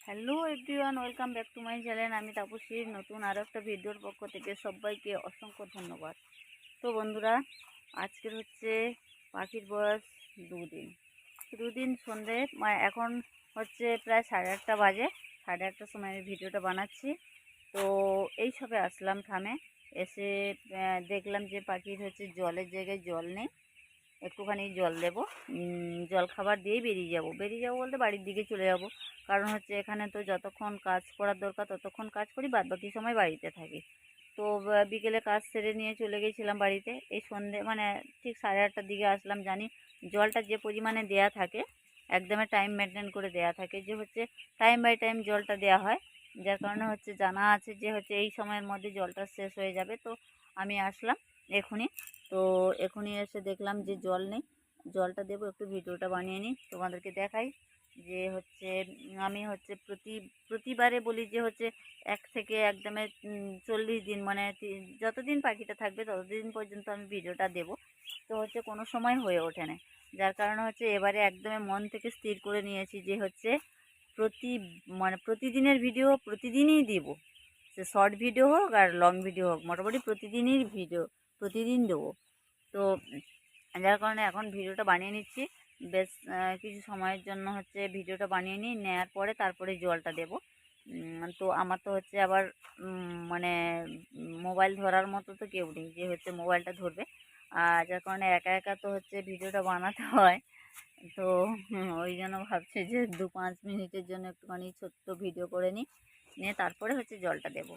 Hello everyone, welcome back to my channel. আমি তাপসীর নতুন আরও একটা ভিডিওর পক্ষ থেকে সবাইকে অসংখ্য ধন্যবাদ। তো বন্ধুরা, আজকের হচ্ছে পাখির বয়স 2 দিন। 2 দিন সন্ধে এখন হচ্ছে প্রায় 8:30 বাজে। 8:30টার সময় আমি ভিডিওটা বানাচ্ছি। তো এই সবে আসলাম থামে, এসে দেখলাম যে পাখির হচ্ছে জলের জায়গায় জল নেই। একটুখানি জল দেবো, জল খাবার দিয়েই বেরিয়ে যাবো বলতে বাড়ির দিকে চলে যাব। কারণ হচ্ছে এখানে তো যতক্ষণ কাজ করার দরকার ততক্ষণ কাজ করি, বাদ বাকি সময় বাড়িতে থাকি। তো বিকেলে কাজ সেরে নিয়ে চলে গেছিলাম বাড়িতে। এই সন্ধে ঠিক 8:30টার দিকে আসলাম। জানি জলটা যে পরিমাণে দেয়া থাকে, একদমই টাইম মেনটেন করে দেয়া থাকে, যে হচ্ছে টাইম বাই টাইম জলটা দেয়া হয়। যার কারণে হচ্ছে জানা আছে যে হচ্ছে এই সময়ের মধ্যে জলটা শেষ হয়ে যাবে। তো আমি আসলাম এখনই। তো এখনই এসে দেখলাম যে জল নেই, জলটা দেবো। একটু ভিডিওটা বানিয়ে নিই, তোমাদেরকে দেখাই যে হচ্ছে আমি হচ্ছে প্রতিবারে বলি যে হচ্ছে 1 থেকে একদমে 40 দিন, যতদিন পাখিটা থাকবে ততদিন পর্যন্ত আমি ভিডিওটা দেব। তো হচ্ছে কোনো সময় হয়ে ওঠে না, যার কারণে হচ্ছে এবারে একদমই মন থেকে স্থির করে নিয়েছি যে হচ্ছে প্রতিদিনের ভিডিও প্রতিদিনই দিব। সে শর্ট ভিডিও হোক আর লং ভিডিও হোক, মোটামুটি প্রতিদিনই ভিডিও প্রতিদিন দেবো। তো যার কারণে এখন ভিডিওটা বানিয়ে নিচ্ছি। বেশ কিছু সময়ের জন্য হচ্ছে ভিডিওটা বানিয়ে নিই, নেওয়ার পরে তারপরে জলটা দেব। তো আমার তো হচ্ছে আবার মোবাইল ধরার মতো তো কেউ নেই যে হচ্ছে মোবাইলটা ধরবে। আর যার কারণে একা একা তো হচ্ছে ভিডিওটা বানাতে হয়। তো ওই জন্য ভাবছি যে 2-5 মিনিটের জন্য একটুখানি ছোট্ট ভিডিও করে নিয়ে তারপরে হচ্ছে জলটা দেব।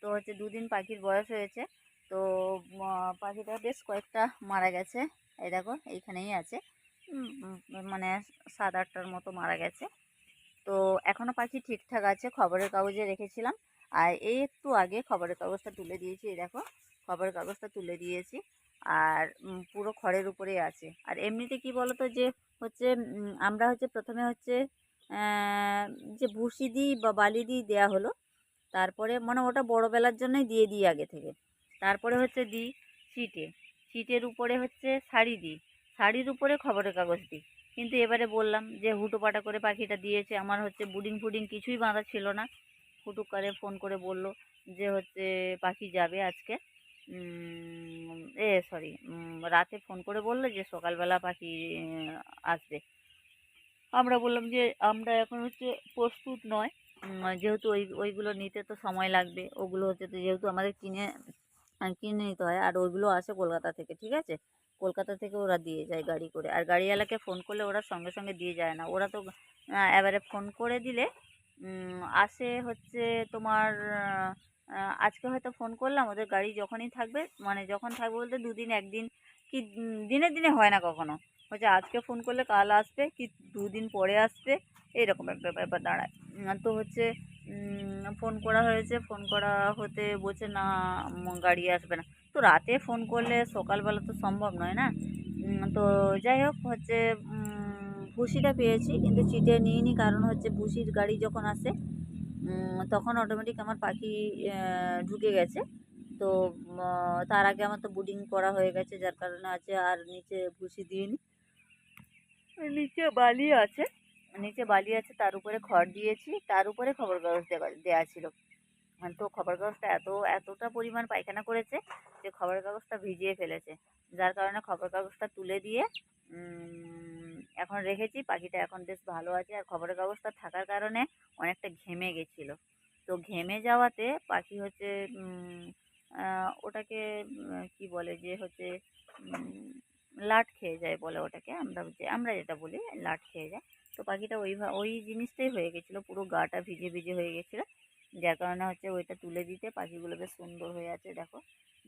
তো হচ্ছে 2 দিন পাখির বয়স হয়েছে। তো পাখিটা বেশ কয়েকটা মারা গেছে। এই দেখো এইখানেই আছে, উম, উম, মানে 7-8টার মতো মারা গেছে। তো এখনও পাখি ঠিকঠাক আছে, খবরের কাগজে রেখেছিলাম। আর এই একটু আগে খবরের কাগজটা তুলে দিয়েছি, এই দেখো খবরের কাগজটা তুলে দিয়েছি। আর পুরো খড়ের উপরেই আছে। আর এমনিতে কি বলতো যে হচ্ছে আমরা হচ্ছে প্রথমে হচ্ছে আহ, যে ভুসি দিই বা বালি দিই দেয়া হলো। তারপরে ওটা বড়োবেলার জন্যই দিয়ে দিই আগে থেকে। তারপরে হচ্ছে দিই চিটে, চিটের উপরে হচ্ছে শাড়ি দিই, শাড়ির উপরে খবরের কাগজ দিই। কিন্তু এবারে বললাম যে হুটোপাটা করে পাখিটা দিয়েছে, আমার হচ্ছে বুডিং ফুডিং কিছুই বাঁধা ছিল না। হুটুক করে ফোন করে বলল যে হচ্ছে পাখি যাবে আজকে, সরি, রাতে ফোন করে বললো যে সকালবেলা পাখি আসবে। আমরা বললাম যে আমরা এখন হচ্ছে প্রস্তুত নয়, যেহেতু ওইগুলো নিতে তো সময় লাগবে। ওগুলো হচ্ছে তো যেহেতু আমাদের কিনে নিতে হয়, আর ওইগুলো আসে কলকাতা থেকে, ঠিক আছে। কলকাতা থেকে ওরা দিয়ে যায় গাড়ি করে, আর গাড়িওয়ালাকে ফোন করলে ওরা সঙ্গে সঙ্গে দিয়ে যায় না। ওরা তো এবারে ফোন করে দিলে আসে হচ্ছে তোমার আজকে হয়তো ফোন করলাম, ওদের গাড়ি যখনই থাকবে, যখন থাকবে বলতে 2 দিন 1 দিন কি দিনে দিনে হয় না কখনো। হচ্ছে আজকে ফোন করলে কাল আসবে, কি 2 দিন পরে আসবে, এইরকম একটা ব্যাপার দাঁড়ায়। তো হচ্ছে ফোন করা হয়েছে, ফোন করা হতে বলছে না, গাড়ি আসবে না। তো রাতে ফোন করলে সকালবেলা তো সম্ভব নয় না। তো যাই হোক হচ্ছে ভুসিটা পেয়েছি, কিন্তু চিটে নিইনি। কারণ হচ্ছে ভুসির গাড়ি যখন আসে তখন অটোমেটিক আমার পাখি ঢুকে গেছে। তো তার আগে আমার তো বুডিং করা হয়ে গেছে, যার কারণে আছে। আর নিচে ভুসি দিইনি, নিচে বালি আছে, তার উপরে খড় দিয়েছি, তার উপরে খবর কাগজ দেওয়া ছিল। তো খবর কাগজটা এতটা পরিমাণ পায়খানা করেছে যে খবর কাগজটা ভিজিয়ে ফেলেছে। যার কারণে খবর কাগজটা তুলে দিয়ে এখন রেখেছি। পাখিটা এখন বেশ ভালো আছে। আর খবরের কাগজটা থাকার কারণে অনেকটা ঘেমে গেছিলো। তো ঘেমে যাওয়াতে পাখি হচ্ছে ওটাকে কি বলে যে হচ্ছে লাট খেয়ে যায় বলে ওটাকে, আমরা যেটা বলি লাট খেয়ে যায়। তো পাখিটা ওই জিনিসটাই হয়ে গেছিলো, পুরো গাটা ভিজে ভিজে হয়ে গেছিলো। যার কারণে হচ্ছে ওইটা তুলে দিতে পাখিগুলো বেশ সুন্দর হয়ে আছে। দেখো,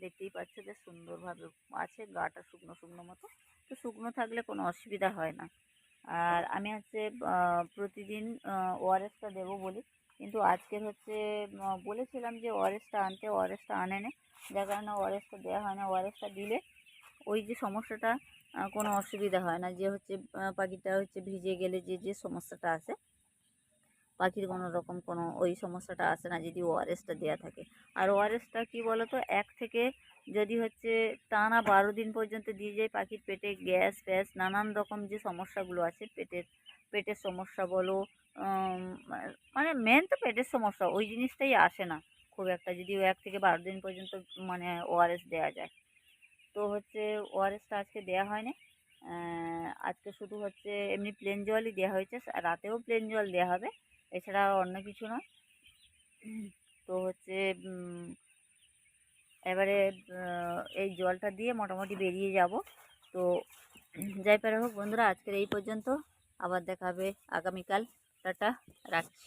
দেখতেই পাচ্ছ বেশ সুন্দরভাবে আছে, গাটা শুকনো শুকনো মতো। তো শুকনো থাকলে কোনো অসুবিধা হয় না। আর আমি হচ্ছে প্রতিদিন ওআরএসটা দেবো বলি, কিন্তু আজকের হচ্ছে বলেছিলাম যে ওআরএসটা আনতে, ওআরএসটা আনেনি। যার কারণে ওআরএসটা দেওয়া হয় না। ওআরএসটা দিলে ওই যে সমস্যাটা, কোনো অসুবিধা হয় না, যে হচ্ছে পাখিটা হচ্ছে ভিজে গেলে যে সমস্যাটা আসে, পাখির কোনো রকম কোনো ওই সমস্যাটা আসে না যদি ওআরএসটা দেওয়া থাকে। আর ওআরএসটা কী বলো তো, 1 থেকে যদি হচ্ছে টানা 12 দিন পর্যন্ত দিয়ে যায়, পাখির পেটে গ্যাস ফ্যাস নানান রকম যে সমস্যাগুলো আছে পেটের, পেটের সমস্যা বলো, উম, মানে মেন তো পেটের সমস্যা, ওই জিনিসটাই আসে না খুব একটা, যদি 1 থেকে 12 দিন পর্যন্ত মানে ওআরএস দেওয়া যায়। তো হচ্ছে ওআরএসটা আজকে দেওয়া হয়নি, আজকে শুধু হচ্ছে এমনি প্লেন জলই দেওয়া হয়েছে, রাতেও প্লেন জল দেওয়া হবে, এছাড়া অন্য কিছু নয়। তো হচ্ছে এবারে এই জলটা দিয়ে মোটামুটি বেরিয়ে যাব। তো যাই পারে হোক বন্ধুরা, আজকের এই পর্যন্ত, আবার দেখা হবে আগামীকাল। টাটা, রাখছি।